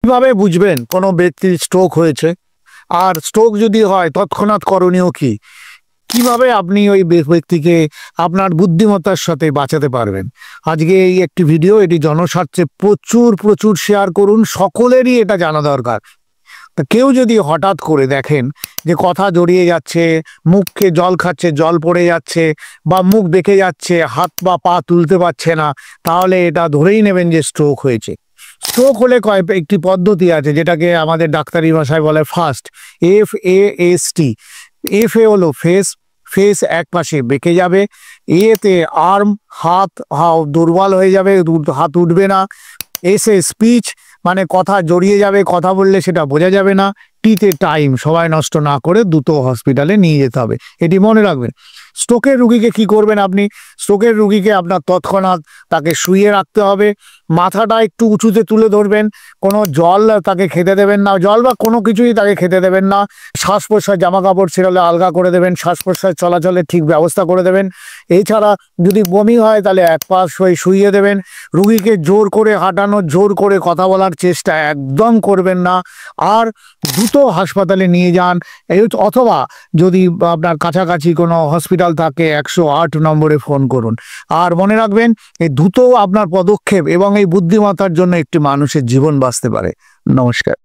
কিভাবে বুঝবেন কোনো ব্যক্তির স্ট্রোক হয়েছে? আর স্ট্রোক যদি হয় তৎক্ষণাৎ করণীয় কি? কিভাবে আপনি ওই ব্যক্তিকে আপনার বুদ্ধিমত্তার সাথে বাঁচাতে পারবেন? আজকে এই একটি ভিডিও, এটি জনস্বার্থে প্রচুর প্রচুর শেয়ার করুন। সকলেরই এটা জানা দরকার। তা কেউ যদি হঠাৎ করে দেখেন যে কথা জড়িয়ে যাচ্ছে, মুখে জল খাচ্ছে, জল পড়ে যাচ্ছে, বা মুখ বেঁকে যাচ্ছে, হাত বা পা তুলতে পারছে না, তাহলে এটা ধরেই নেবেন যে স্ট্রোক হয়েছে। স্ট্রোক হলে একটি পদ্ধতি আছে যেটাকে আমাদের ডাক্তারি ভাষায় বলে ফাস্ট, FAST। এফ এ হলো ফেস, ফেস এক পাশে বেঁকে যাবে। এতে আর্ম, হাত দুর্বল হয়ে যাবে, হাত উঠবে না। এসে স্পিচ, মানে কথা জড়িয়ে যাবে, কথা বললে সেটা বোঝা যাবে না। টিতে টাইম, সময় নষ্ট না করে দ্রুত হসপিটালে নিয়ে যেতে হবে। এটি মনে রাখবেন। স্ট্রোকের রুগীকে কি করবেন আপনি? স্ট্রোকের রুগীকে আপনার তৎক্ষণাৎ তাকে শুইয়ে রাখতে হবে, মাথাটা একটু উঁচুতে তুলে ধরবেন, কোনো জল তাকে খেতে দেবেন না, জল বা কোনো কিছুই তাকে খেতে দেবেন না। শ্বাস প্রশ্বাস, জামা কাপড় ছেড়ে আলগা করে দেবেন, শ্বাস প্রশ্বাস চলাচলের ঠিক ব্যবস্থা করে দেবেন। এছাড়া যদি বমি হয় তাহলে এক পাশ হয়ে শুইয়ে দেবেন। রুগীকে জোর করে হাঁটানো, জোর করে কথা বলার চেষ্টা একদম করবেন না। আর দ্রুত হাসপাতালে নিয়ে যান। অথবা যদি আপনার কাছাকাছি কোনো হসপিটাল থাকে 108 নম্বরে ফোন করুন। আর মনে রাখবেন, এই দ্রুত আপনার পদক্ষেপ এবং এই বুদ্ধিমত্তার জন্য একটি মানুষের জীবন বাঁচতে পারে। নমস্কার।